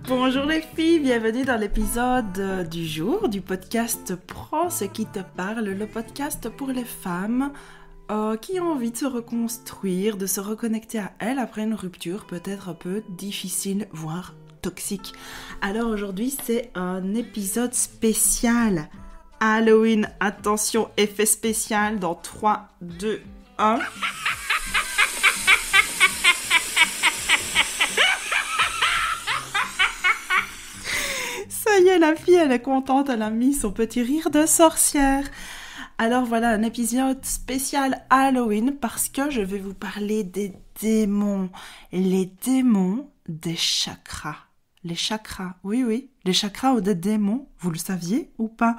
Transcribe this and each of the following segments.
Bonjour les filles, bienvenue dans l'épisode du jour du podcast Prends ce qui te parle, le podcast pour les femmes qui ont envie de se reconstruire, de se reconnecter à elles après une rupture peut-être un peu difficile, voire toxique. Alors aujourd'hui c'est un épisode spécial Halloween, attention, effet spécial dans 3, 2, 1... Ça y est, la fille, elle est contente, elle a mis son petit rire de sorcière. Alors voilà, un épisode spécial Halloween parce que je vais vous parler des démons. Les démons des chakras. Les chakras, oui, les chakras ou des démons, vous le saviez ou pas?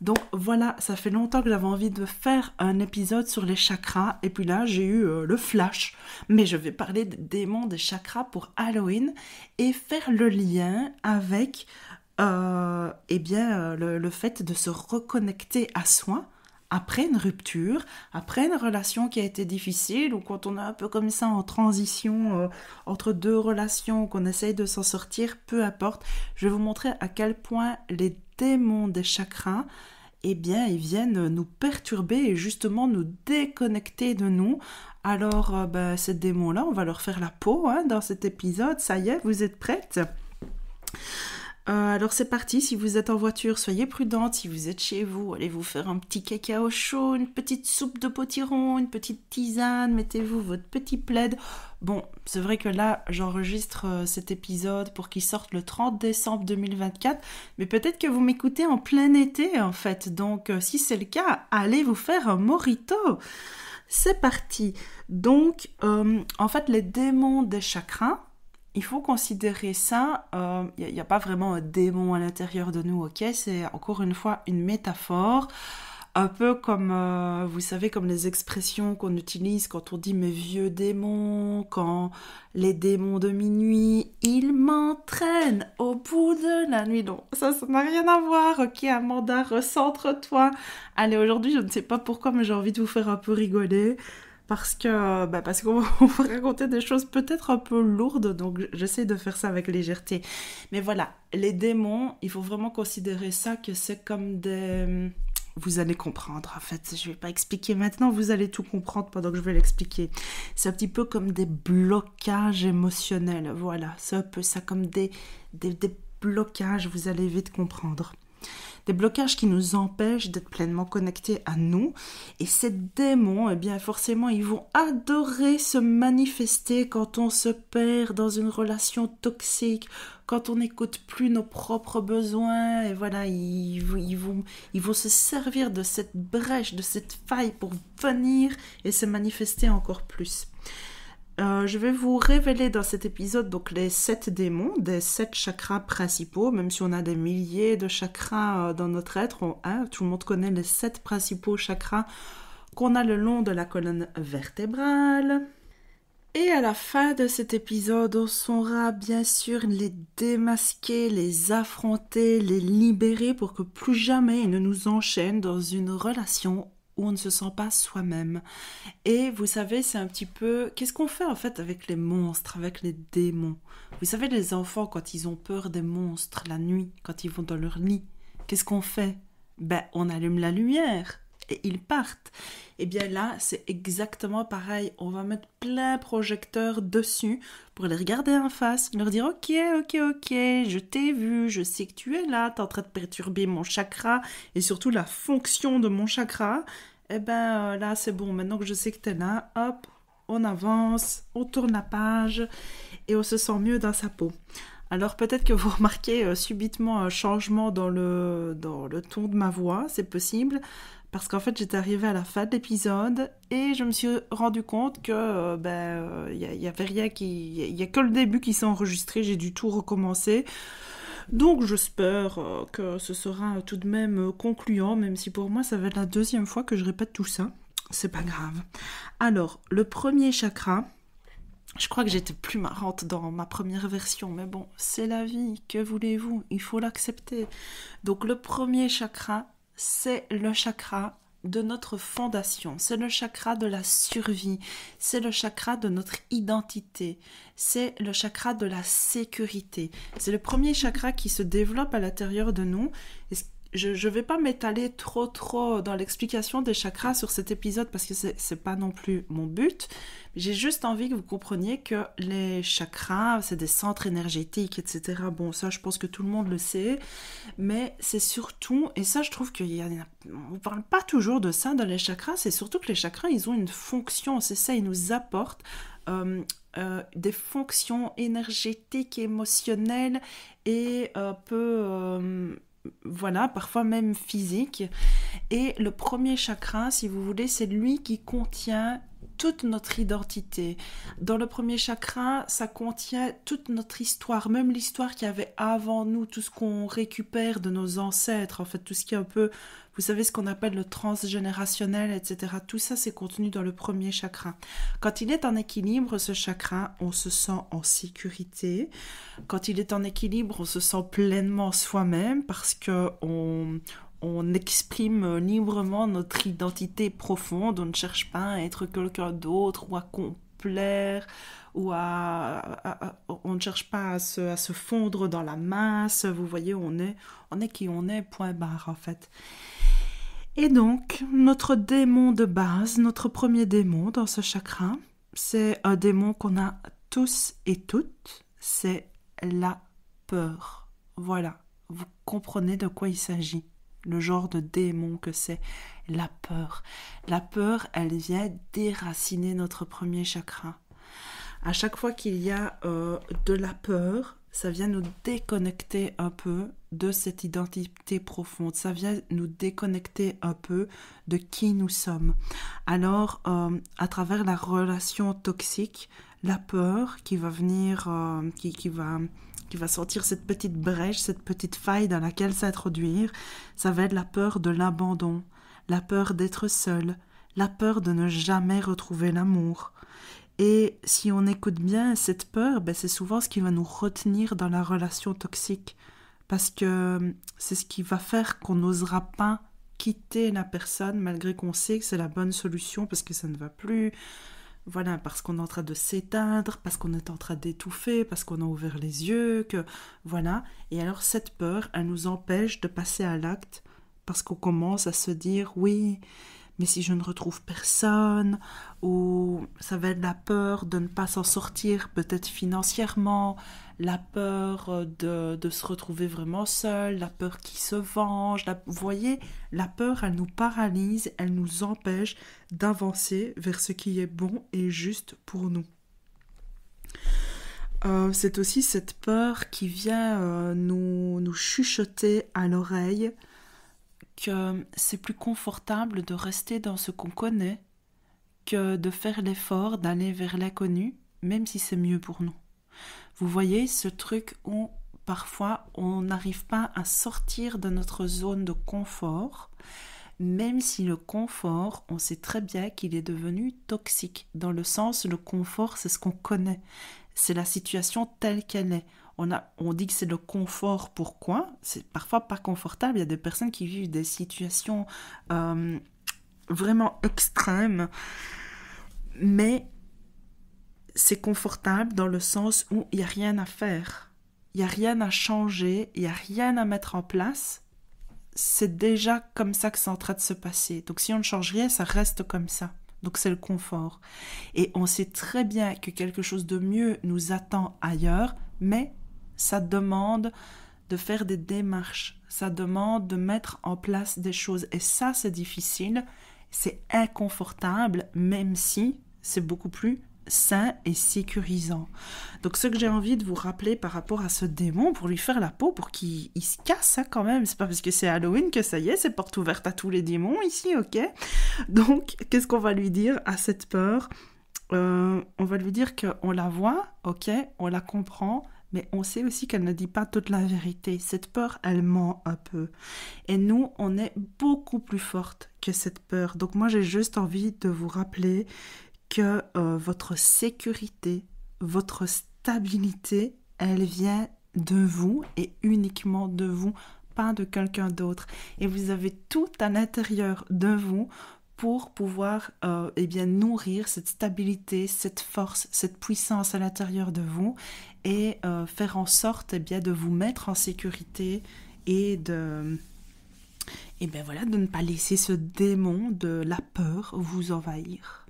Donc voilà, ça fait longtemps que j'avais envie de faire un épisode sur les chakras et puis là j'ai eu le flash. Mais je vais parler des démons des chakras pour Halloween et faire le lien avec le fait de se reconnecter à soi après une rupture, après une relation qui a été difficile ou quand on est un peu comme ça en transition entre deux relations, qu'on essaye de s'en sortir, peu importe. Je vais vous montrer à quel point les démons des chakras, ils viennent nous perturber et justement nous déconnecter de nous. Alors, ces démons-là, on va leur faire la peau dans cet épisode. Ça y est, vous êtes prêtes ? Alors c'est parti, si vous êtes en voiture, soyez prudente, si vous êtes chez vous, allez vous faire un petit cacao chaud, une petite soupe de potiron, une petite tisane, mettez-vous votre petit plaid. Bon, c'est vrai que là, j'enregistre cet épisode pour qu'il sorte le 30 décembre 2024, mais peut-être que vous m'écoutez en plein été en fait, donc si c'est le cas, allez vous faire un mojito. C'est parti. Donc, en fait, les démons des chakras, il faut considérer ça, il n'y a pas vraiment un démon à l'intérieur de nous, ok ? C'est encore une fois une métaphore, un peu comme, vous savez, comme les expressions qu'on utilise quand on dit « mes vieux démons », quand les démons de minuit, ils m'entraînent au bout de la nuit. Donc ça n'a rien à voir, ok Amanda, recentre-toi. Allez, aujourd'hui, je ne sais pas pourquoi, mais j'ai envie de vous faire un peu rigoler. Parce qu'on va raconter des choses peut-être un peu lourdes, donc j'essaie de faire ça avec légèreté. Mais voilà, les démons, il faut vraiment considérer ça que c'est comme des... Vous allez comprendre, en fait, je ne vais pas expliquer maintenant, vous allez tout comprendre pendant que je vais l'expliquer. C'est un petit peu comme des blocages émotionnels, voilà, c'est un peu ça, comme des blocages, vous allez vite comprendre. Des blocages qui nous empêchent d'être pleinement connectés à nous. Et ces démons, forcément, ils vont adorer se manifester quand on se perd dans une relation toxique, quand on n'écoute plus nos propres besoins. Et voilà, ils vont se servir de cette brèche, de cette faille pour venir et se manifester encore plus. Je vais vous révéler dans cet épisode donc les 7 démons, des 7 chakras principaux, même si on a des milliers de chakras dans notre être, tout le monde connaît les 7 principaux chakras qu'on a le long de la colonne vertébrale. Et à la fin de cet épisode, on saura bien sûr les démasquer, les affronter, les libérer pour que plus jamais ils ne nous enchaînent dans une relation où on ne se sent pas soi-même. Et vous savez, c'est un petit peu... Qu'est-ce qu'on fait en fait avec les monstres, avec les démons ? Vous savez, les enfants, quand ils ont peur des monstres la nuit, quand ils vont dans leur lit, qu'est-ce qu'on fait ? On allume la lumière et ils partent. Et bien là, c'est exactement pareil. On va mettre plein projecteur dessus pour les regarder en face, leur dire ok, je t'ai vu, je sais que tu es là, t'es en train de perturber mon chakra et surtout la fonction de mon chakra. Là, c'est bon, maintenant que je sais que t'es là, hop, on avance, on tourne la page et on se sent mieux dans sa peau. Alors peut-être que vous remarquez subitement un changement dans le ton de ma voix, c'est possible, parce qu'en fait j'étais arrivée à la fin de l'épisode et je me suis rendu compte que y avait rien il y a que le début qui s'est enregistré, j'ai dû tout recommencer. Donc j'espère que ce sera tout de même concluant, même si pour moi ça va être la deuxième fois que je répète tout ça. C'est pas grave. Alors, le premier chakra, Je crois que j'étais plus marrante dans ma première version, mais bon, c'est la vie, que voulez-vous? Il faut l'accepter. Donc le premier chakra, c'est le chakra de notre fondation, c'est le chakra de la survie, c'est le chakra de notre identité, c'est le chakra de la sécurité. C'est le premier chakra qui se développe à l'intérieur de nous. Je ne vais pas m'étaler trop dans l'explication des chakras sur cet épisode parce que c'est pas non plus mon but. J'ai juste envie que vous compreniez que les chakras, c'est des centres énergétiques, etc. Bon, ça, je pense que tout le monde le sait. Mais c'est surtout, et ça, je trouve qu'on ne parle pas toujours de ça dans les chakras, c'est surtout que les chakras, ils ont une fonction. C'est ça, ils nous apportent des fonctions énergétiques, émotionnelles et un peu... voilà, parfois même physique. Et le premier chakra, si vous voulez, c'est lui qui contient toute notre identité. Dans le premier chakra, ça contient toute notre histoire, même l'histoire qu'il y avait avant nous, tout ce qu'on récupère de nos ancêtres, en fait, tout ce qui est un peu, vous savez, ce qu'on appelle le transgénérationnel, etc. Tout ça, c'est contenu dans le premier chakra. Quand il est en équilibre, ce chakra, on se sent en sécurité. Quand il est en équilibre, on se sent pleinement soi-même parce que on exprime librement notre identité profonde. On ne cherche pas à être quelqu'un d'autre ou à complaire ou on ne cherche pas à se fondre dans la masse. Vous voyez, on est qui on est, point barre en fait. Et donc, notre démon de base, notre premier démon dans ce chakra, c'est un démon qu'on a tous et toutes, c'est la peur. Voilà, vous comprenez de quoi il s'agit, le genre de démon que c'est, la peur. La peur, elle vient déraciner notre premier chakra. À chaque fois qu'il y a de la peur, ça vient nous déconnecter un peu de cette identité profonde. Ça vient nous déconnecter un peu de qui nous sommes. Alors, à travers la relation toxique, la peur qui va venir, qui va sentir cette petite brèche, cette petite faille dans laquelle s'introduire, ça va être la peur de l'abandon, la peur d'être seul, la peur de ne jamais retrouver l'amour. Et si on écoute bien cette peur, c'est souvent ce qui va nous retenir dans la relation toxique. Parce que c'est ce qui va faire qu'on n'osera pas quitter la personne malgré qu'on sait que c'est la bonne solution parce que ça ne va plus. Voilà, parce qu'on est en train de s'éteindre, parce qu'on est en train d'étouffer, parce qu'on a ouvert les yeux, que voilà. Et alors cette peur, elle nous empêche de passer à l'acte parce qu'on commence à se dire oui, mais si je ne retrouve personne, ou ça va être la peur de ne pas s'en sortir peut-être financièrement, la peur de se retrouver vraiment seul, la peur qui se venge. Vous voyez, la peur, elle nous paralyse, elle nous empêche d'avancer vers ce qui est bon et juste pour nous. C'est aussi cette peur qui vient nous chuchoter à l'oreille que c'est plus confortable de rester dans ce qu'on connaît que de faire l'effort d'aller vers l'inconnu, même si c'est mieux pour nous. Vous voyez ce truc où parfois on n'arrive pas à sortir de notre zone de confort, même si le confort, on sait très bien qu'il est devenu toxique. Dans le sens, le confort, c'est ce qu'on connaît. C'est la situation telle qu'elle est. On dit que c'est le confort, pourquoi? C'est parfois pas confortable. Il y a des personnes qui vivent des situations vraiment extrêmes, mais c'est confortable dans le sens où il n'y a rien à faire. Il n'y a rien à changer, il n'y a rien à mettre en place. C'est déjà comme ça que c'est en train de se passer. Donc si on ne change rien, ça reste comme ça. Donc c'est le confort. Et on sait très bien que quelque chose de mieux nous attend ailleurs, mais ça demande de faire des démarches, ça demande de mettre en place des choses. Et ça, c'est difficile, c'est inconfortable, même si c'est beaucoup plus sain et sécurisant. Donc ce que j'ai envie de vous rappeler par rapport à ce démon, pour lui faire la peau, pour qu'il se casse quand même, c'est pas parce que c'est Halloween que ça y est, c'est porte ouverte à tous les démons ici, ok? Donc qu'est-ce qu'on va lui dire à cette peur? On va lui dire qu'on la voit, ok, on la comprend, mais on sait aussi qu'elle ne dit pas toute la vérité. Cette peur, elle ment un peu. Et nous, on est beaucoup plus forte que cette peur. Donc moi, j'ai juste envie de vous rappeler que votre sécurité, votre stabilité, elle vient de vous et uniquement de vous, pas de quelqu'un d'autre. Et vous avez tout à l'intérieur de vous pour pouvoir nourrir cette stabilité, cette force, cette puissance à l'intérieur de vous et faire en sorte de vous mettre en sécurité et de ne pas laisser ce démon de la peur vous envahir.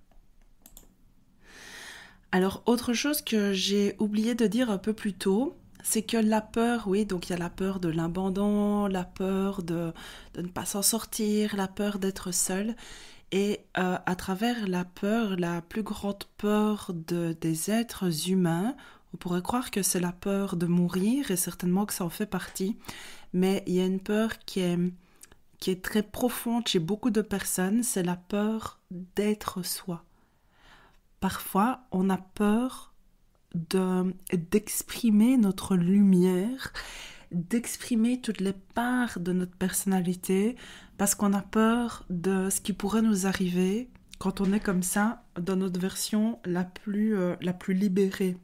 Alors, autre chose que j'ai oublié de dire un peu plus tôt, c'est que la peur, oui, donc il y a la peur de l'abandon, la peur de ne pas s'en sortir, la peur d'être seul. Et à travers la peur, la plus grande peur des êtres humains, on pourrait croire que c'est la peur de mourir, et certainement que ça en fait partie, mais il y a une peur qui est très profonde chez beaucoup de personnes, c'est la peur d'être soi. Parfois, on a peur d'exprimer notre lumière, d'exprimer toutes les parts de notre personnalité, parce qu'on a peur de ce qui pourrait nous arriver quand on est comme ça, dans notre version la plus libérée.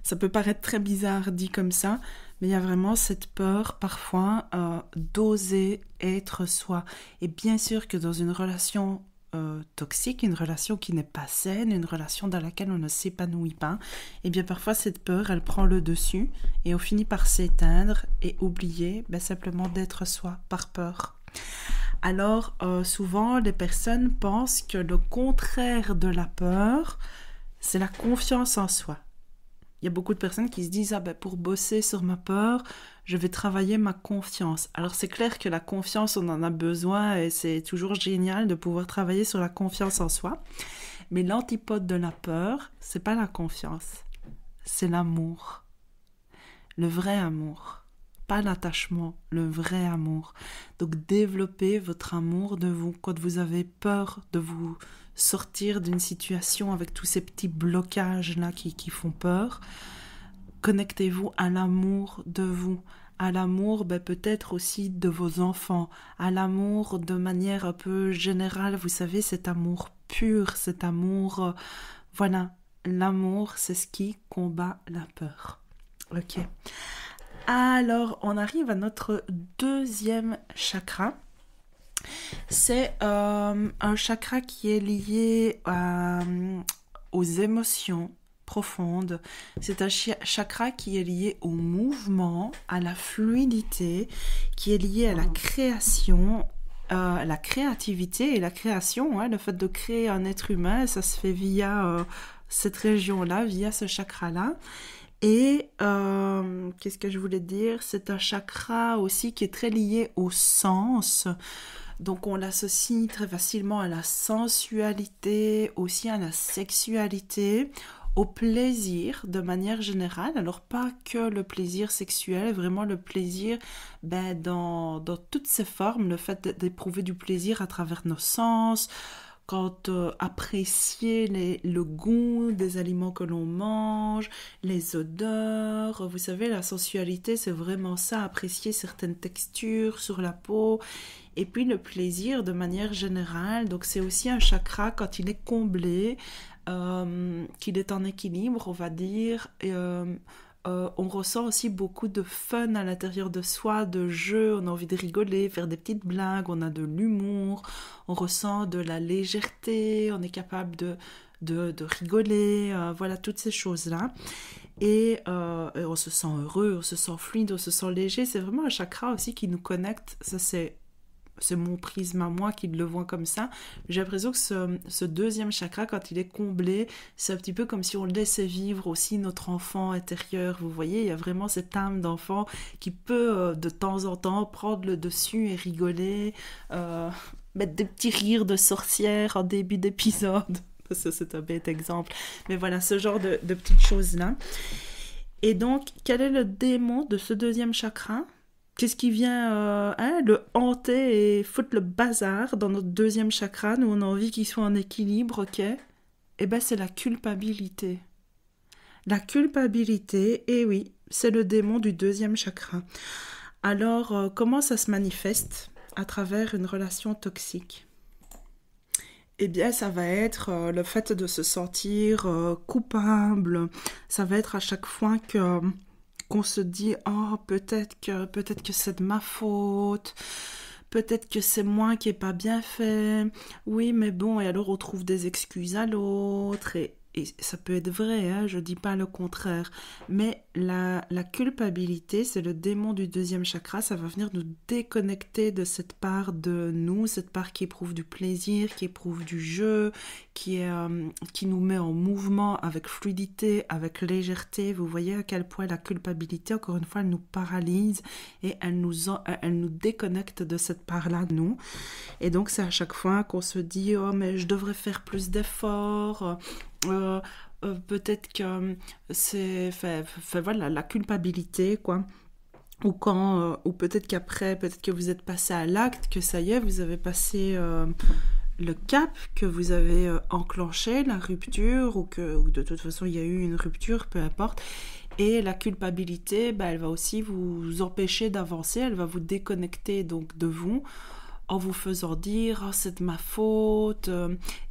Ça peut paraître très bizarre dit comme ça, mais il y a vraiment cette peur parfois d'oser être soi. Et bien sûr que dans une relation toxique, une relation qui n'est pas saine, une relation dans laquelle on ne s'épanouit pas, et bien parfois cette peur, elle prend le dessus et on finit par s'éteindre et oublier simplement d'être soi par peur. Alors souvent les personnes pensent que le contraire de la peur, c'est la confiance en soi. Il y a beaucoup de personnes qui se disent pour bosser sur ma peur, je vais travailler ma confiance. Alors c'est clair que la confiance, on en a besoin et c'est toujours génial de pouvoir travailler sur la confiance en soi. Mais l'antipode de la peur, c'est pas la confiance, c'est l'amour. Le vrai amour, pas l'attachement, le vrai amour. Donc développez votre amour de vous quand vous avez peur de vous sortir d'une situation avec tous ces petits blocages là qui font peur. Connectez-vous à l'amour de vous, à l'amour peut-être aussi de vos enfants, à l'amour de manière un peu générale, vous savez, cet amour pur, cet amour, voilà, l'amour c'est ce qui combat la peur. Ok. Alors on arrive à notre deuxième chakra. C'est un chakra qui est lié aux émotions profondes. C'est un chakra qui est lié au mouvement, à la fluidité, qui est lié à la création, la créativité et la création. Le fait de créer un être humain, ça se fait via cette région-là, via ce chakra-là. Et qu'est-ce que je voulais dire? C'est un chakra aussi qui est très lié au sens. Donc on l'associe très facilement à la sensualité, aussi à la sexualité, au plaisir de manière générale. Alors pas que le plaisir sexuel, vraiment le plaisir dans toutes ses formes, le fait d'éprouver du plaisir à travers nos sens, quand apprécier le goût des aliments que l'on mange, les odeurs. Vous savez, la sensualité, c'est vraiment ça, apprécier certaines textures sur la peau. Et puis le plaisir de manière générale, donc c'est aussi un chakra quand il est comblé, qu'il est en équilibre, on va dire. On ressent aussi beaucoup de fun à l'intérieur de soi, de jeu, on a envie de rigoler, faire des petites blagues, on a de l'humour, on ressent de la légèreté, on est capable de rigoler, voilà, toutes ces choses-là. Et on se sent heureux, on se sent fluide, on se sent léger. C'est vraiment un chakra aussi qui nous connecte, ça c'est mon prisme à moi qui le voit comme ça. J'ai l'impression que ce deuxième chakra, quand il est comblé, c'est un petit peu comme si on laissait vivre aussi notre enfant intérieur. Vous voyez, il y a vraiment cette âme d'enfant qui peut de temps en temps prendre le dessus et rigoler, mettre des petits rires de sorcière en début d'épisode. Ça, c'est un bête exemple. Mais voilà, ce genre de petites choses-là. Et donc, quel est le démon de ce deuxième chakra ? Qu'est-ce qui vient le hanter et foutre le bazar dans notre deuxième chakra? Nous, on a envie qu'il soit en équilibre, ok? C'est la culpabilité. La culpabilité, oui, c'est le démon du deuxième chakra. Alors, comment ça se manifeste? À travers une relation toxique. eh bien, ça va être le fait de se sentir coupable. Ça va être à chaque fois que qu'on se dit oh peut-être que c'est de ma faute. Peut-être que c'est moi qui ai pas bien fait. Oui, mais bon, et alors on trouve des excuses à l'autre. Et ça peut être vrai, hein, je dis pas le contraire. Mais la culpabilité, c'est le démon du deuxième chakra. Ça va venir nous déconnecter de cette part de nous, cette part qui éprouve du plaisir, qui éprouve du jeu, qui nous met en mouvement avec fluidité, avec légèreté. Vous voyez à quel point la culpabilité, encore une fois, elle nous paralyse et elle nous déconnecte de cette part-là de nous. Et donc, c'est à chaque fois qu'on se dit « Oh, mais je devrais faire plus d'efforts. Peut-être que c'est voilà la culpabilité quoi, ou quand ou peut-être qu'après peut-être que vous êtes passé à l'acte, que ça y est vous avez passé le cap, que vous avez enclenché la rupture ou de toute façon il y a eu une rupture, peu importe. Et la culpabilité, elle va aussi vous empêcher d'avancer, elle va vous déconnecter donc de vous, en vous faisant dire oh, c'est de ma faute,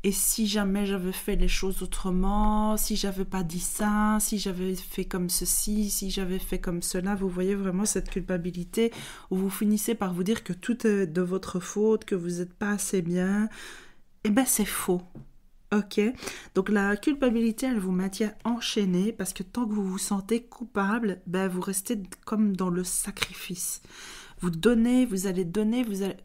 et si jamais j'avais fait les choses autrement, si j'avais pas dit ça, si j'avais fait comme ceci, si j'avais fait comme cela. Vous voyez vraiment cette culpabilité où vous finissez par vous dire que tout est de votre faute, que vous n'êtes pas assez bien. Eh ben c'est faux. Ok, donc la culpabilité, elle vous maintient enchaîné parce que tant que vous vous sentez coupable, vous restez comme dans le sacrifice. Vous donnez,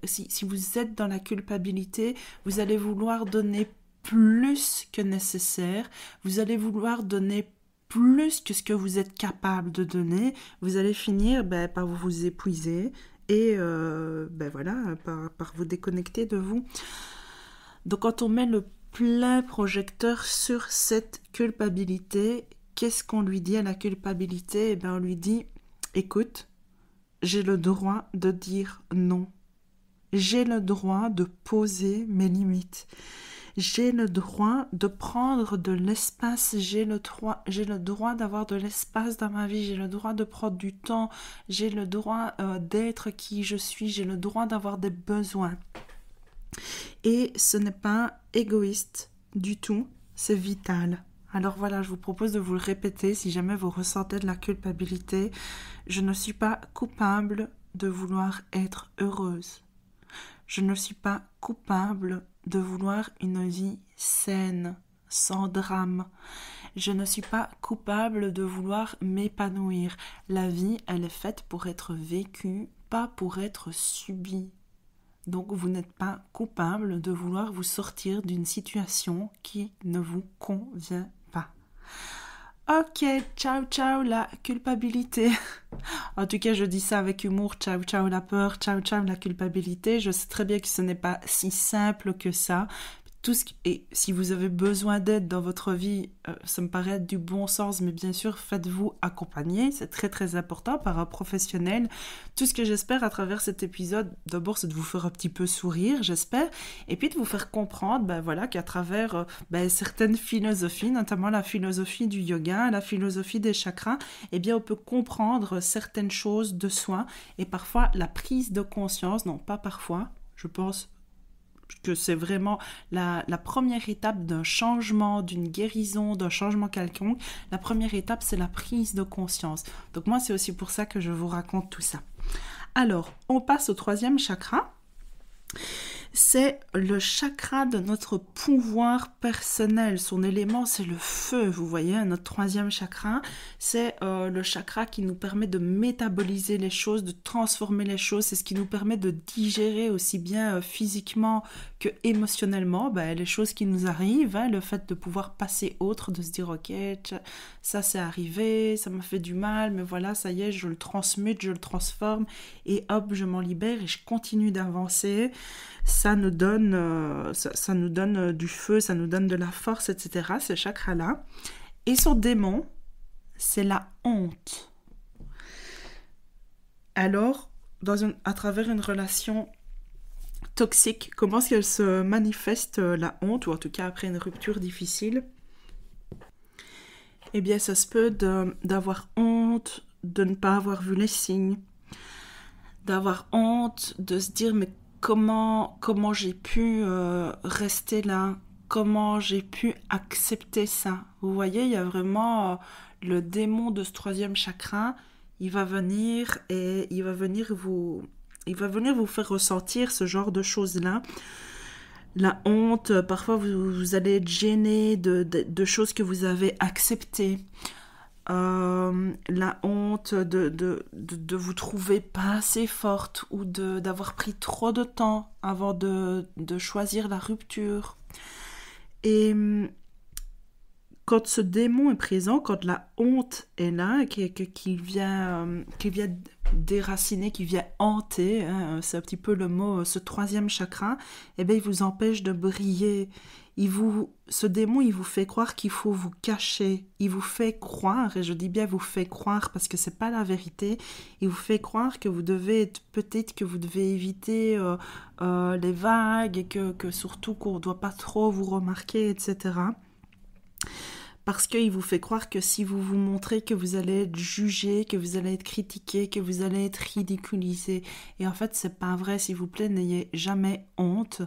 si vous êtes dans la culpabilité, vous allez vouloir donner plus que nécessaire, vous allez vouloir donner plus que ce que vous êtes capable de donner, vous allez finir par vous épuiser et voilà, par vous déconnecter de vous. Donc quand on met le plein projecteur sur cette culpabilité, qu'est-ce qu'on lui dit à la culpabilité ? On lui dit, écoute, j'ai le droit de dire non. J'ai le droit de poser mes limites. J'ai le droit de prendre de l'espace. J'ai le droit d'avoir de l'espace dans ma vie. J'ai le droit de prendre du temps. J'ai le droit d'être qui je suis. J'ai le droit d'avoir des besoins. Et ce n'est pas égoïste du tout, c'est vital. Alors voilà, je vous propose de vous le répéter si jamais vous ressentez de la culpabilité. Je ne suis pas coupable de vouloir être heureuse. Je ne suis pas coupable de vouloir une vie saine, sans drame. Je ne suis pas coupable de vouloir m'épanouir. La vie, elle est faite pour être vécue, pas pour être subie. Donc vous n'êtes pas coupable de vouloir vous sortir d'une situation qui ne vous convient pas. Ok, ciao ciao la culpabilité. En tout cas, je dis ça avec humour. Ciao ciao la peur, ciao ciao la culpabilité. Je sais très bien que ce n'est pas si simple que ça. Et si vous avez besoin d'aide dans votre vie, ça me paraît être du bon sens, mais bien sûr, faites-vous accompagner, c'est très très important par un professionnel. Tout ce que j'espère à travers cet épisode, d'abord, c'est de vous faire un petit peu sourire, j'espère, et puis de vous faire comprendre, qu'à travers certaines philosophies, notamment la philosophie du yoga, la philosophie des chakras, on peut comprendre certaines choses de soi, et parfois la prise de conscience, non pas parfois, je pense que c'est vraiment la première étape d'un changement, d'une guérison, d'un changement quelconque. La première étape, c'est la prise de conscience. Donc moi, c'est aussi pour ça que je vous raconte tout ça. Alors, on passe au troisième chakra. C'est le chakra de notre pouvoir personnel. Son élément, c'est le feu. Vous voyez, notre troisième chakra, c'est le chakra qui nous permet de métaboliser les choses, de transformer les choses. C'est ce qui nous permet de digérer aussi bien physiquement que émotionnellement les choses qui nous arrivent. Le fait de pouvoir passer autre, de se dire « Ok, ça c'est arrivé, ça m'a fait du mal, mais voilà, ça y est, je le transmute, je le transforme et hop, je m'en libère et je continue d'avancer. » Ça nous donne, ça nous donne du feu, ça nous donne de la force, etc. Ce chakra-là. Et son démon, c'est la honte. Alors, à travers une relation toxique, comment est-ce qu'elle se manifeste, la honte, ou en tout cas après une rupture difficile ? Ça se peut d'avoir honte, de ne pas avoir vu les signes, d'avoir honte, de se dire « mais comment j'ai pu rester là, comment j'ai pu accepter ça. Vous voyez, il y a vraiment le démon de ce troisième chakra, il va venir et il va venir vous faire ressentir ce genre de choses-là. La honte, parfois vous allez être gêné de choses que vous avez acceptées. La honte de vous trouver pas assez forte ou d'avoir pris trop de temps avant de choisir la rupture. Et quand ce démon est présent, quand la honte est là, qui vient déraciner, qui vient hanter, hein, c'est un petit peu le mot, ce troisième chakra, eh bien, il vous empêche de briller. Ce démon, il vous fait croire qu'il faut vous cacher. Il vous fait croire, et je dis bien vous fait croire parce que c'est pas la vérité, il vous fait croire que peut-être que vous devez éviter les vagues et que surtout qu'on ne doit pas trop vous remarquer, etc. Parce qu'il vous fait croire que si vous vous montrez, que vous allez être jugé, que vous allez être critiqué, que vous allez être ridiculisé. Et en fait, c'est pas vrai, s'il vous plaît, n'ayez jamais honte.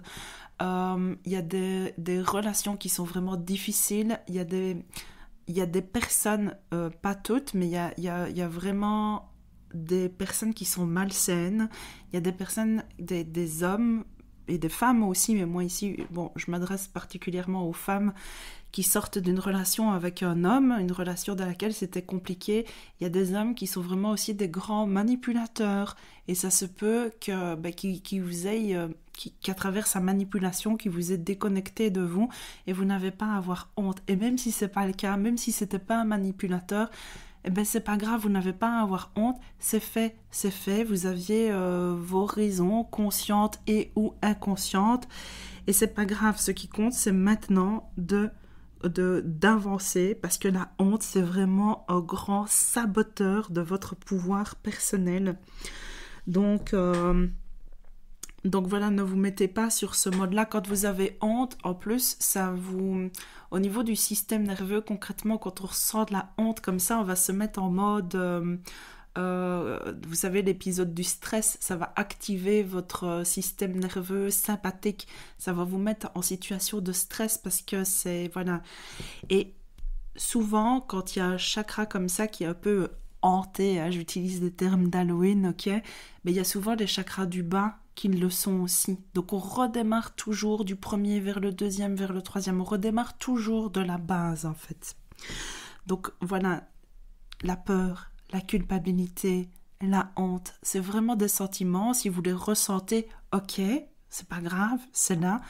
Il y a des relations qui sont vraiment difficiles. Il y a des personnes, pas toutes, mais il y a vraiment des personnes qui sont malsaines. Il y a des personnes, des hommes et des femmes aussi, mais moi ici, bon, je m'adresse particulièrement aux femmes qui sortent d'une relation avec un homme, une relation dans laquelle c'était compliqué. Il y a des hommes qui sont vraiment aussi des grands manipulateurs. Et ça se peut qu'il vous ait, qu'à travers sa manipulation, qu'il vous ait déconnecté de vous. Et vous n'avez pas à avoir honte. Et même si c'est pas le cas, même si c'était pas un manipulateur, eh ben c'est pas grave, vous n'avez pas à avoir honte. C'est fait. Vous aviez vos raisons, conscientes et ou inconscientes. Et c'est pas grave. Ce qui compte, c'est maintenant d'avancer, parce que la honte, c'est vraiment un grand saboteur de votre pouvoir personnel. Donc voilà, ne vous mettez pas sur ce mode-là. Quand vous avez honte, en plus, au niveau du système nerveux, concrètement, quand on ressent de la honte comme ça, on va se mettre en mode... vous savez, l'épisode du stress, ça va activer votre système nerveux sympathique, ça va vous mettre en situation de stress parce que c'est, voilà. Et souvent, quand il y a un chakra comme ça qui est un peu hanté, hein, j'utilise des termes d'Halloween, ok, mais il y a souvent des chakras du bas qui le sont aussi. Donc on redémarre toujours du premier vers le deuxième, vers le troisième, on redémarre toujours de la base en fait. Donc voilà, la peur, la culpabilité, la honte, c'est vraiment des sentiments. Si vous les ressentez, ok, c'est pas grave, c'est là.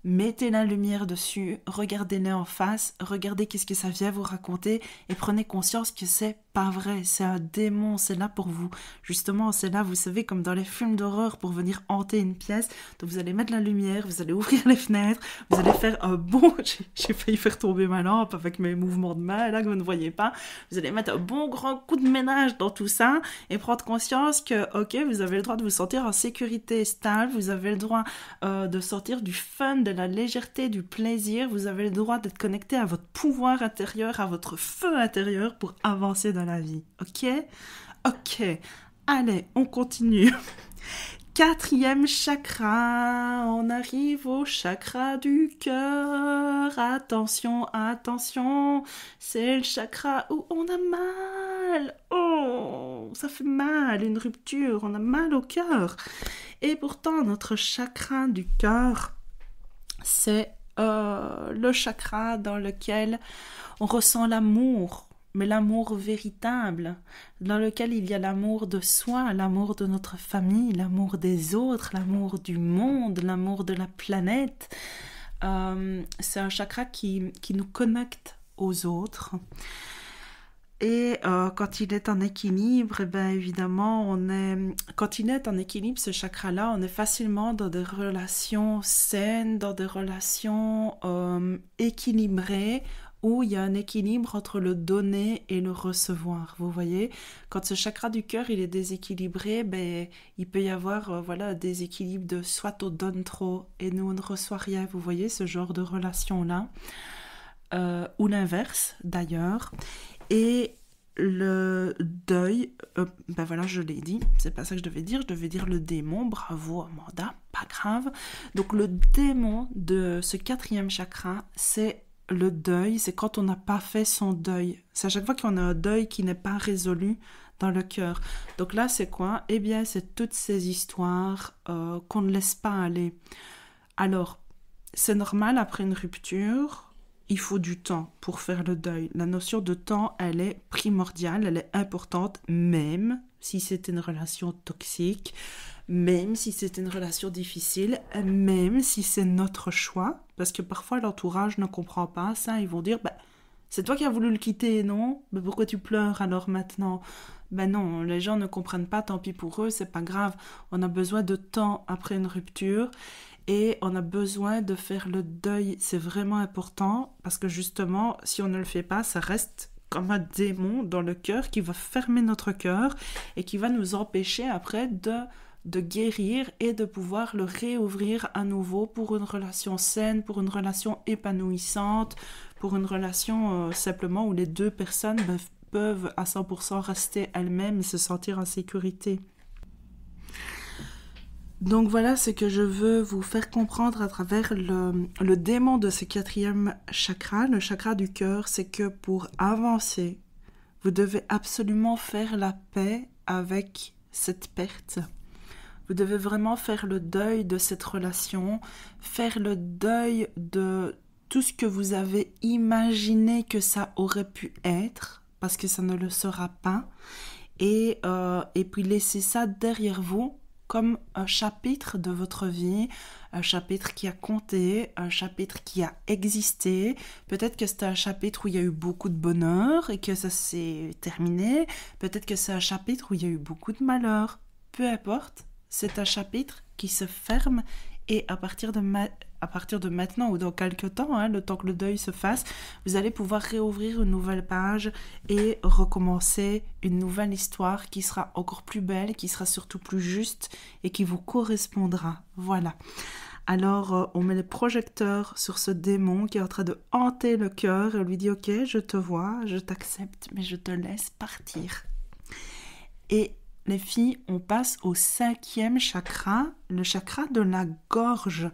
Mettez la lumière dessus, regardez-les en face, regardez qu'est-ce que ça vient vous raconter et prenez conscience que c'est pas vrai, c'est un démon, c'est là pour vous. Justement, c'est là, vous savez, comme dans les films d'horreur pour venir hanter une pièce. Donc vous allez mettre la lumière, vous allez ouvrir les fenêtres, vous allez faire un bon... J'ai failli faire tomber ma lampe avec mes mouvements de main, là, que vous ne voyez pas. Vous allez mettre un bon grand coup de ménage dans tout ça et prendre conscience que, ok, vous avez le droit de vous sentir en sécurité, stable, vous avez le droit de sortir du fun, de la légèreté, du plaisir, vous avez le droit d'être connecté à votre pouvoir intérieur, à votre feu intérieur pour avancer dans la vie, ok? Ok, allez, on continue. Quatrième chakra, on arrive au chakra du cœur. Attention, attention, c'est le chakra où on a mal. Oh, ça fait mal, une rupture, on a mal au cœur. Et pourtant, notre chakra du cœur, c'est le chakra dans lequel on ressent l'amour. Mais l'amour véritable, dans lequel il y a l'amour de soi, l'amour de notre famille, l'amour des autres, l'amour du monde, l'amour de la planète. C'est un chakra qui nous connecte aux autres. Et quand il est en équilibre, ben évidemment, quand il est en équilibre, ce chakra-là, on est facilement dans des relations saines, dans des relations équilibrées, où il y a un équilibre entre le donner et le recevoir, vous voyez. Quand ce chakra du cœur, il est déséquilibré, ben, il peut y avoir un déséquilibre de soit on donne trop et nous on ne reçoit rien, vous voyez, ce genre de relation-là. Ou l'inverse, d'ailleurs. Et le deuil, ben voilà, je l'ai dit, c'est pas ça que je devais dire le démon, bravo Amanda, pas grave. Donc le démon de ce 4e chakra, c'est le deuil, c'est quand on n'a pas fait son deuil. C'est à chaque fois qu'on a un deuil qui n'est pas résolu dans le cœur. Donc là, c'est quoi? Eh bien, c'est toutes ces histoires qu'on ne laisse pas aller. Alors, c'est normal, après une rupture, il faut du temps pour faire le deuil. La notion de temps, elle est primordiale, elle est importante, même si c'est une relation toxique, même si c'est une relation difficile, même si c'est notre choix, parce que parfois l'entourage ne comprend pas ça, ils vont dire bah, c'est toi qui as voulu le quitter, non? Mais pourquoi tu pleures alors maintenant? Ben non, les gens ne comprennent pas, tant pis pour eux, c'est pas grave. On a besoin de temps après une rupture et on a besoin de faire le deuil, c'est vraiment important parce que justement, si on ne le fait pas, ça reste comme un démon dans le cœur qui va fermer notre cœur et qui va nous empêcher après de guérir et de pouvoir le réouvrir à nouveau pour une relation saine, pour une relation épanouissante, pour une relation simplement où les deux personnes peuvent à 100% rester elles-mêmes et se sentir en sécurité. Donc voilà ce que je veux vous faire comprendre à travers le démon de ce 4e chakra, le chakra du cœur, c'est que pour avancer, vous devez absolument faire la paix avec cette perte. Vous devez vraiment faire le deuil de cette relation, faire le deuil de tout ce que vous avez imaginé que ça aurait pu être, parce que ça ne le sera pas, et puis laisser ça derrière vous, comme un chapitre de votre vie, un chapitre qui a compté, un chapitre qui a existé. Peut-être que c'est un chapitre où il y a eu beaucoup de bonheur et que ça s'est terminé. Peut-être que c'est un chapitre où il y a eu beaucoup de malheur. Peu importe, c'est un chapitre qui se ferme et à partir de maintenant ou dans quelques temps, le temps que le deuil se fasse, vous allez pouvoir réouvrir une nouvelle page et recommencer une nouvelle histoire qui sera encore plus belle, qui sera surtout plus juste et qui vous correspondra. Voilà. Alors, on met les projecteurs sur ce démon qui est en train de hanter le cœur et on lui dit « Ok, je te vois, je t'accepte, mais je te laisse partir. » Et les filles, on passe au 5e chakra, le chakra de la gorge.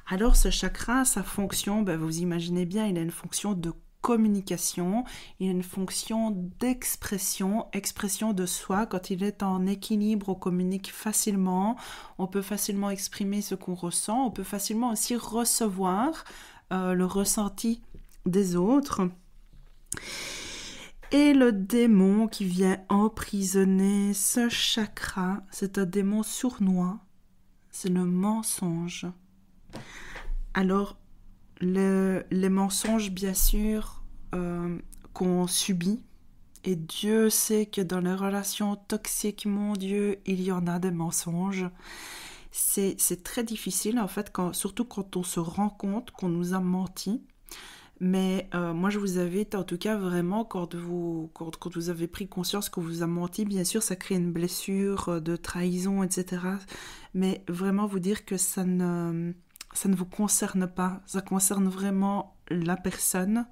Alors ce chakra, sa fonction, vous imaginez bien, il a une fonction de communication, il a une fonction d'expression, expression de soi. Quand il est en équilibre, on communique facilement, on peut facilement exprimer ce qu'on ressent, on peut facilement aussi recevoir le ressenti des autres. Et le démon qui vient emprisonner ce chakra, c'est un démon sournois, c'est le mensonge. Alors, les mensonges, bien sûr, qu'on subit, et Dieu sait que dans les relations toxiques, mon Dieu, il y en a des mensonges. C'est très difficile, en fait, surtout quand on se rend compte qu'on nous a menti. Mais moi, je vous invite, en tout cas, vraiment, quand vous avez pris conscience qu'on vous a menti, bien sûr, ça crée une blessure de trahison, etc. Mais vraiment vous dire que ça ne vous concerne pas. Ça concerne vraiment la personne.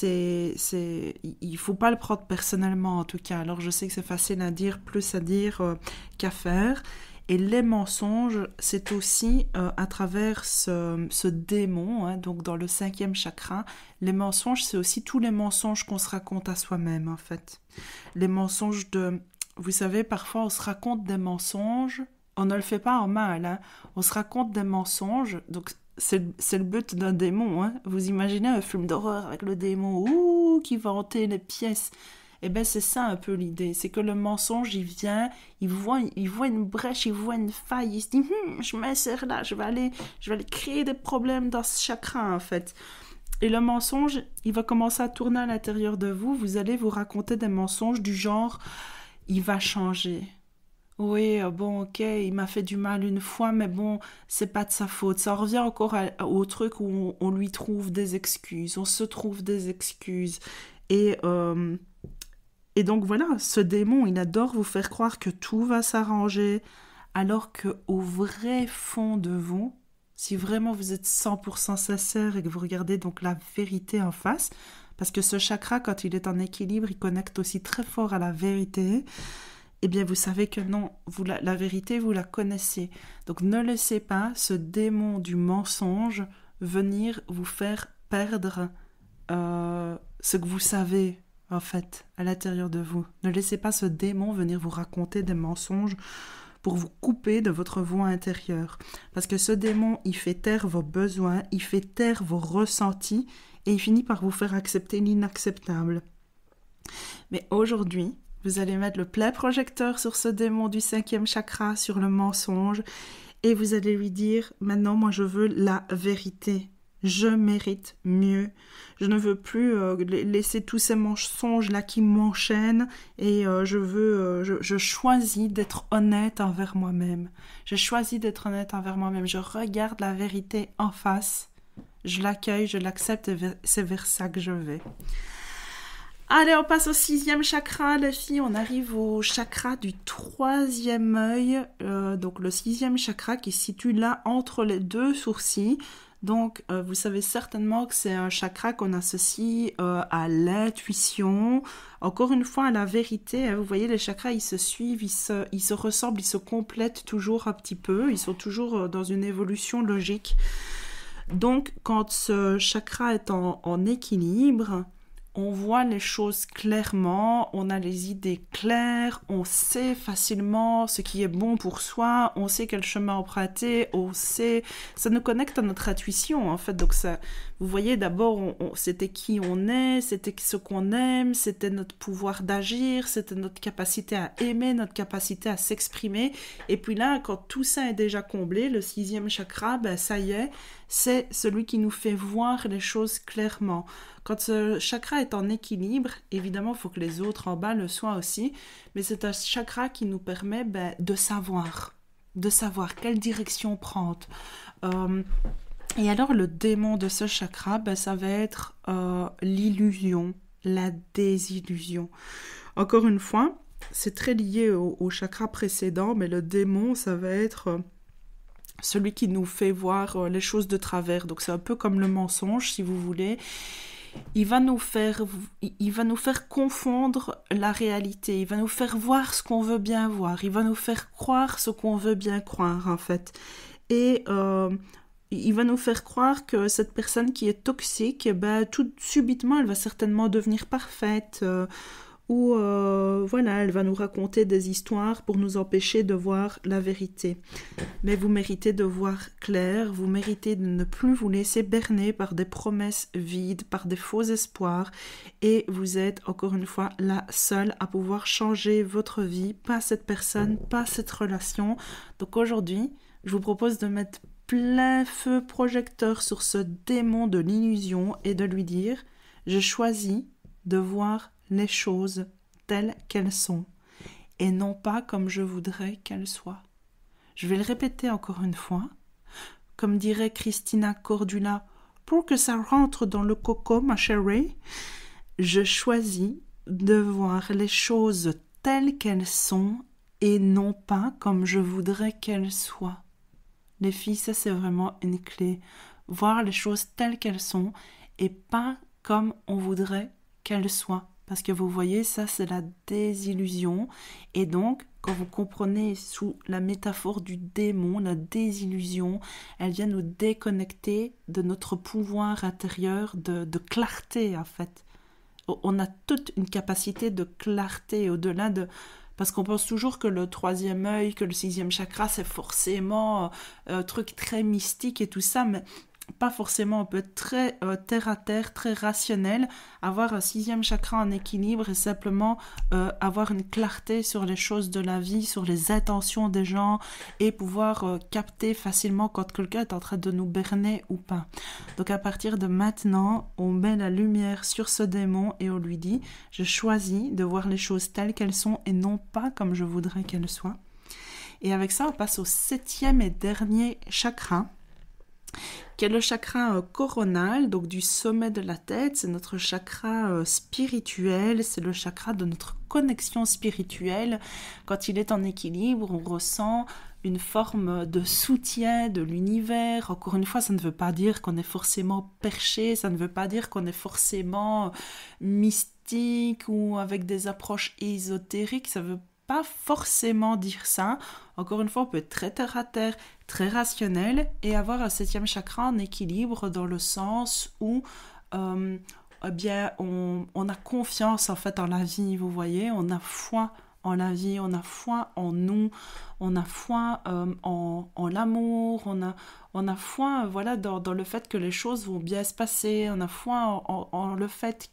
Il ne faut pas le prendre personnellement, en tout cas. Alors, je sais que c'est facile à dire, plus à dire qu'à faire. Et les mensonges, c'est aussi à travers ce démon, donc dans le 5e chakra, les mensonges, c'est aussi tous les mensonges qu'on se raconte à soi-même, en fait. Les mensonges vous savez, parfois on se raconte des mensonges, on ne le fait pas en mal, on se raconte des mensonges, donc c'est le but d'un démon. Vous imaginez un film d'horreur avec le démon qui va hanter les pièces. Eh bien, c'est ça un peu l'idée, c'est que le mensonge, il vient, il voit une brèche, il voit une faille, il se dit « je m'insère là, je vais aller créer des problèmes dans ce chakra, en fait. » Et le mensonge, il va commencer à tourner à l'intérieur de vous, vous allez vous raconter des mensonges du genre « il va changer ». Oui, bon, ok, il m'a fait du mal une fois, mais bon, c'est pas de sa faute. Ça revient encore au truc où on lui trouve des excuses, on se trouve des excuses. Et donc voilà, ce démon, il adore vous faire croire que tout va s'arranger, alors qu'au vrai fond de vous, si vraiment vous êtes 100% sincère et que vous regardez donc la vérité en face, Parce que ce chakra, quand il est en équilibre, il connecte aussi très fort à la vérité. Eh bien, vous savez que non, la vérité, vous la connaissez. Donc, ne laissez pas ce démon du mensonge venir vous faire perdre ce que vous savez, en fait, à l'intérieur de vous. Ne laissez pas ce démon venir vous raconter des mensonges pour vous couper de votre voix intérieure. Parce que ce démon, il fait taire vos besoins, il fait taire vos ressentis, et il finit par vous faire accepter l'inacceptable. Mais aujourd'hui, vous allez mettre le plein projecteur sur ce démon du 5e chakra, sur le mensonge, et vous allez lui dire, maintenant, moi, je veux la vérité. Je mérite mieux. Je ne veux plus laisser tous ces mensonges-là qui m'enchaînent, et je choisis d'être honnête envers moi-même. Je choisis d'être honnête envers moi-même. Je regarde la vérité en face. Je l'accueille, je l'accepte, et c'est vers ça que je vais. Allez, on passe au 6e chakra, les filles. On arrive au chakra du 3e œil. Donc le 6e chakra qui se situe là entre les deux sourcils. Donc, vous savez certainement que c'est un chakra qu'on associe à l'intuition, encore une fois à la vérité. Hein. Vous voyez, les chakras, ils se suivent, ils se ressemblent, ils se complètent toujours un petit peu. Ils sont toujours dans une évolution logique. Donc, quand ce chakra est en équilibre, on voit les choses clairement, on a les idées claires, on sait facilement ce qui est bon pour soi, on sait quel chemin emprunter, ça nous connecte à notre intuition en fait. Donc ça, vous voyez, d'abord c'était qui on est, c'était ce qu'on aime, c'était notre pouvoir d'agir, c'était notre capacité à aimer, notre capacité à s'exprimer. Et puis là, quand tout ça est déjà comblé, le 6e chakra, ben ça y est, c'est celui qui nous fait voir les choses clairement. Quand ce chakra est en équilibre, évidemment, il faut que les autres en bas le soient aussi, mais c'est un chakra qui nous permet de savoir quelle direction prendre. Et alors, le démon de ce chakra, ça va être l'illusion, la désillusion. Encore une fois, c'est très lié au chakra précédent, mais le démon, ça va être celui qui nous fait voir les choses de travers. Donc, c'est un peu comme le mensonge, si vous voulez. Il va nous faire confondre la réalité, il va nous faire voir ce qu'on veut bien voir, il va nous faire croire ce qu'on veut bien croire en fait. Et il va nous faire croire que cette personne qui est toxique, tout subitement elle va certainement devenir parfaite, ou elle va nous raconter des histoires pour nous empêcher de voir la vérité. Mais vous méritez de voir clair, vous méritez de ne plus vous laisser berner par des promesses vides, par des faux espoirs, et vous êtes encore une fois la seule à pouvoir changer votre vie, pas cette personne, pas cette relation. Donc aujourd'hui, je vous propose de mettre plein feu projecteur sur ce démon de l'illusion et de lui dire « Je choisis de voir les choses telles qu'elles sont et non pas comme je voudrais qu'elles soient. » Je vais le répéter encore une fois. Comme dirait Christina Cordula, pour que ça rentre dans le coco, ma chérie, je choisis de voir les choses telles qu'elles sont et non pas comme je voudrais qu'elles soient. Les filles, ça c'est vraiment une clé. Voir les choses telles qu'elles sont et pas comme on voudrait qu'elles soient. Parce que vous voyez, ça c'est la désillusion. Et donc, quand vous comprenez sous la métaphore du démon, la désillusion, elle vient nous déconnecter de notre pouvoir intérieur de clarté en fait. On a toute une capacité de clarté au-delà de... Parce qu'on pense toujours que le 3e œil, que le 6e chakra, c'est forcément un truc très mystique et tout ça, mais pas forcément. On peut être très terre à terre, très rationnel, avoir un 6e chakra en équilibre et simplement avoir une clarté sur les choses de la vie, sur les intentions des gens et pouvoir capter facilement quand quelqu'un est en train de nous berner ou pas. Donc à partir de maintenant, on met la lumière sur ce démon et on lui dit « Je choisis de voir les choses telles qu'elles sont et non pas comme je voudrais qu'elles soient. » Et avec ça, on passe au 7e et dernier chakra, qui est le chakra coronal, donc du sommet de la tête. C'est notre chakra spirituel, c'est le chakra de notre connexion spirituelle. Quand il est en équilibre, on ressent une forme de soutien de l'univers. Encore une fois, ça ne veut pas dire qu'on est forcément perché, ça ne veut pas dire qu'on est forcément mystique ou avec des approches ésotériques, ça veut pas forcément dire ça. Encore une fois, on peut être très terre à terre, très rationnel et avoir un 7e chakra en équilibre dans le sens où eh bien, on a confiance en fait en la vie, vous voyez, on a foi en la vie, on a foi en nous, on a foi en l'amour, on a foi voilà, dans le fait que les choses vont bien se passer, on a foi en le fait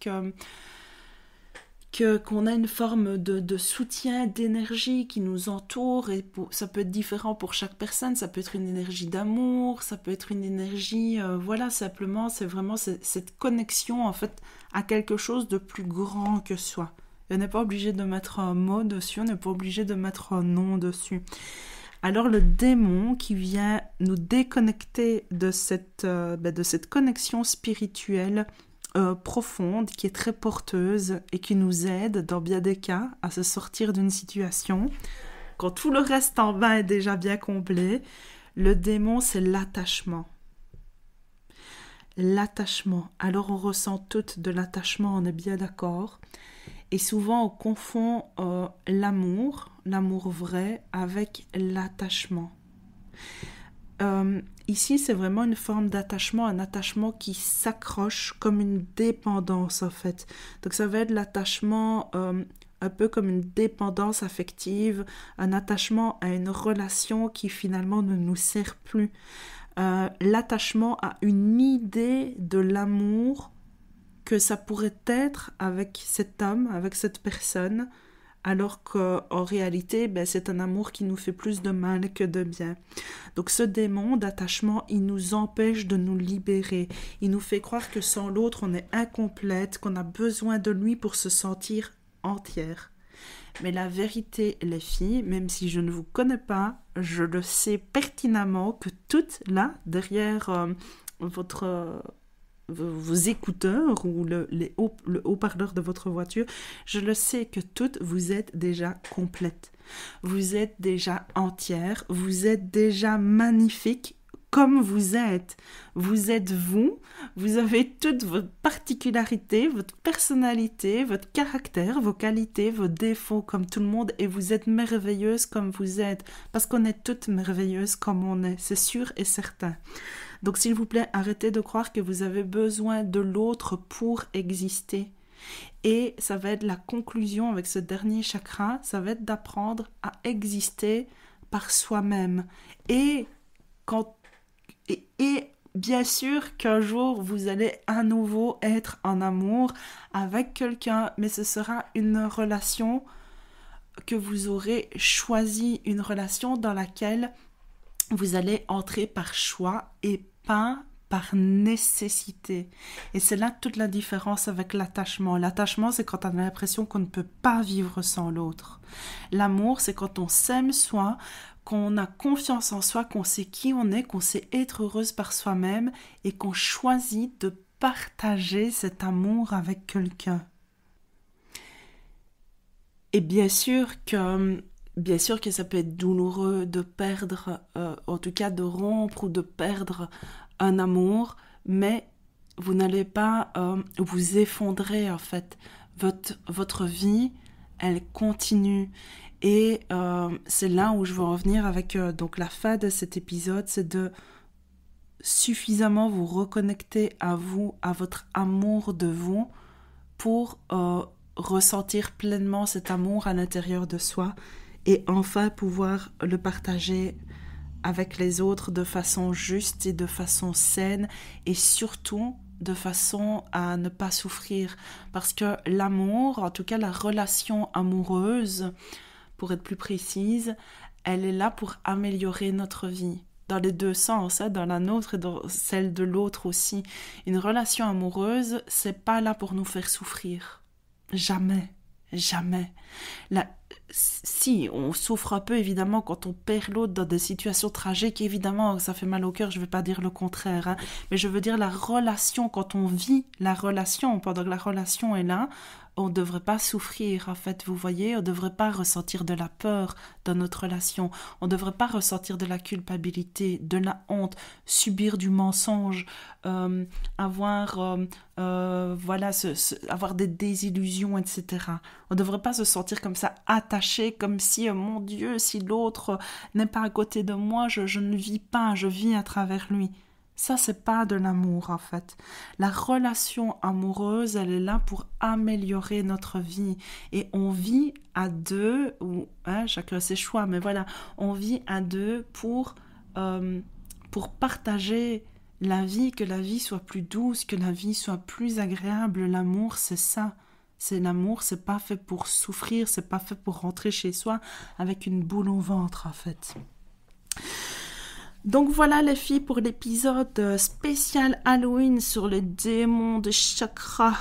qu'on a une forme de soutien, d'énergie qui nous entoure, et ça peut être différent pour chaque personne, ça peut être une énergie d'amour, ça peut être une énergie, voilà, simplement, c'est vraiment cette connexion, en fait, à quelque chose de plus grand que soi. Et on n'est pas obligé de mettre un mot dessus, on n'est pas obligé de mettre un nom dessus. Alors le démon qui vient nous déconnecter de cette connexion spirituelle profonde, qui est très porteuse et qui nous aide dans bien des cas à se sortir d'une situation. Quand tout le reste en bas est déjà bien comblé, le démon, c'est l'attachement. L'attachement. Alors on ressent toutes de l'attachement, on est bien d'accord. Et souvent on confond l'amour vrai avec l'attachement. Ici, c'est vraiment une forme d'attachement, un attachement qui s'accroche comme une dépendance en fait. Donc ça va être l'attachement un peu comme une dépendance affective, un attachement à une relation qui finalement ne nous sert plus. L'attachement à une idée de l'amour que ça pourrait être avec cet homme, avec cette personne, alors qu'en réalité, c'est un amour qui nous fait plus de mal que de bien. Donc ce démon d'attachement, il nous empêche de nous libérer. Il nous fait croire que sans l'autre, on est incomplète, qu'on a besoin de lui pour se sentir entière. Mais la vérité, les filles, même si je ne vous connais pas, je le sais pertinemment que toutes là, derrière vos écouteurs ou le haut-parleur de votre voiture, je le sais que toutes, vous êtes déjà complètes. Vous êtes déjà entière, vous êtes déjà magnifique comme vous êtes. Vous êtes vous avez toutes vos particularités, votre personnalité, votre caractère, vos qualités, vos défauts comme tout le monde, et vous êtes merveilleuse comme vous êtes, parce qu'on est toutes merveilleuses comme on est, c'est sûr et certain. Donc s'il vous plaît, arrêtez de croire que vous avez besoin de l'autre pour exister. Et ça va être la conclusion avec ce dernier chakra, ça va être d'apprendre à exister par soi-même. Et bien sûr qu'un jour, vous allez à nouveau être en amour avec quelqu'un, mais ce sera une relation que vous aurez choisie, une relation dans laquelle vous allez entrer par choix et pas par nécessité. Et c'est là toute la différence avec l'attachement. L'attachement, c'est quand on a l'impression qu'on ne peut pas vivre sans l'autre. L'amour, c'est quand on s'aime soi, qu'on a confiance en soi, qu'on sait qui on est, qu'on sait être heureuse par soi-même et qu'on choisit de partager cet amour avec quelqu'un. Et bien sûr que ça peut être douloureux de perdre, en tout cas de rompre ou de perdre un amour, mais vous n'allez pas vous effondrer en fait. Votre vie, elle continue. Et c'est là où je veux revenir avec donc la fin de cet épisode, c'est de suffisamment vous reconnecter à vous, à votre amour de vous, pour ressentir pleinement cet amour à l'intérieur de soi et enfin pouvoir le partager avec les autres de façon juste et de façon saine et surtout de façon à ne pas souffrir. Parce que l'amour, en tout cas la relation amoureuse, pour être plus précise, elle est là pour améliorer notre vie. Dans les deux sens, dans la nôtre et dans celle de l'autre aussi. Une relation amoureuse, c'est pas là pour nous faire souffrir. Jamais. Jamais. Si, on souffre un peu évidemment quand on perd l'autre dans des situations tragiques, évidemment ça fait mal au cœur, je ne vais pas dire le contraire, hein. Mais je veux dire la relation, quand on vit la relation, pendant que la relation est là, on ne devrait pas souffrir en fait, vous voyez, on ne devrait pas ressentir de la peur dans notre relation, on ne devrait pas ressentir de la culpabilité, de la honte, subir du mensonge, avoir avoir des désillusions, etc. On ne devrait pas se sentir comme ça attaché, comme si, mon Dieu, si l'autre n'est pas à côté de moi, je ne vis pas, je vis à travers lui. Ça, c'est pas de l'amour, en fait. La relation amoureuse, elle est là pour améliorer notre vie. Et on vit à deux, ou chacun ses choix, mais voilà, on vit à deux pour partager la vie, que la vie soit plus douce, que la vie soit plus agréable. L'amour, c'est ça. C'est l'amour, c'est pas fait pour souffrir, c'est pas fait pour rentrer chez soi avec une boule au ventre, en fait. Donc voilà les filles pour l'épisode spécial Halloween sur les démons de chakra.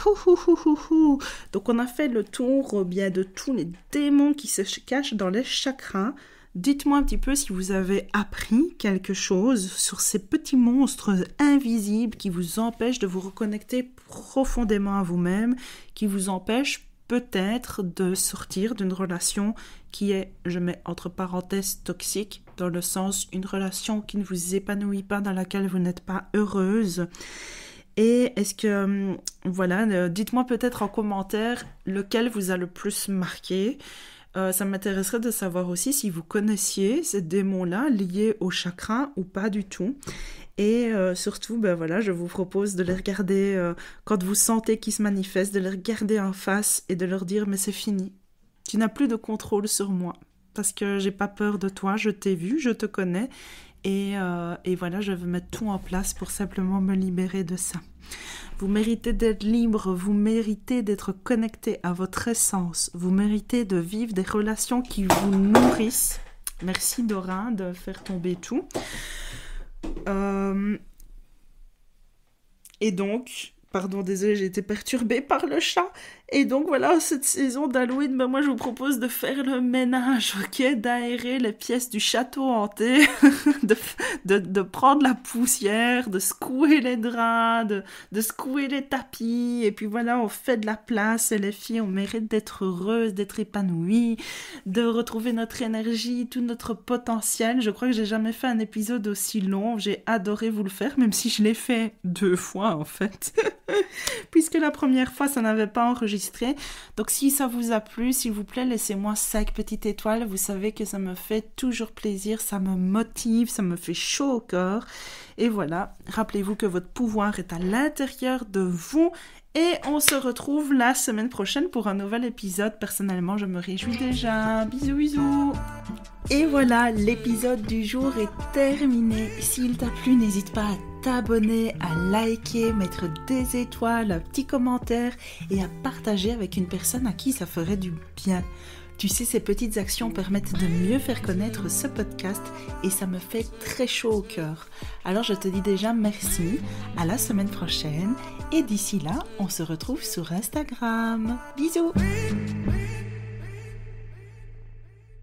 Donc on a fait le tour bien de tous les démons qui se cachent dans les chakras. Dites-moi un petit peu si vous avez appris quelque chose sur ces petits monstres invisibles qui vous empêchent de vous reconnecter profondément à vous-même, qui vous empêchent peut-être de sortir d'une relation qui est, je mets entre parenthèses, toxique, dans le sens une relation qui ne vous épanouit pas, dans laquelle vous n'êtes pas heureuse. Et est-ce que, dites-moi peut-être en commentaire lequel vous a le plus marqué. Ça m'intéresserait de savoir aussi si vous connaissiez ces démons-là liés au chakra ou pas du tout. Et surtout, je vous propose de les regarder quand vous sentez qu'ils se manifestent, de les regarder en face et de leur dire « mais c'est fini, tu n'as plus de contrôle sur moi parce que j'ai pas peur de toi, je t'ai vu, je te connais et voilà, je veux mettre tout en place pour simplement me libérer de ça. » Vous méritez d'être libre, vous méritez d'être connecté à votre essence, vous méritez de vivre des relations qui vous nourrissent. Merci Dora de faire tomber tout. Et donc, pardon, désolée, j'ai été perturbée par le chat. Et donc voilà, cette saison d'Halloween, moi je vous propose de faire le ménage, ok, d'aérer les pièces du château hanté, de prendre la poussière, de secouer les draps, de secouer les tapis, et puis voilà, on fait de la place, et les filles, on mérite d'être heureuses, d'être épanouies, de retrouver notre énergie, tout notre potentiel. Je crois que j'ai jamais fait un épisode aussi long, j'ai adoré vous le faire, même si je l'ai fait 2 fois en fait, puisque la première fois, ça n'avait pas enregistré. Donc si ça vous a plu, s'il vous plaît, laissez-moi 5 petites étoiles. Vous savez que ça me fait toujours plaisir, ça me motive, ça me fait chaud au cœur. Et voilà, rappelez-vous que votre pouvoir est à l'intérieur de vous. Et on se retrouve la semaine prochaine pour un nouvel épisode. Personnellement, je me réjouis déjà. Bisous, bisous. Et voilà, l'épisode du jour est terminé. S'il t'a plu, n'hésite pas à t'abonner, à liker, mettre des étoiles, un petit commentaire et à partager avec une personne à qui ça ferait du bien. Tu sais, ces petites actions permettent de mieux faire connaître ce podcast et ça me fait très chaud au cœur. Alors je te dis déjà merci, à la semaine prochaine et d'ici là, on se retrouve sur Instagram. Bisous!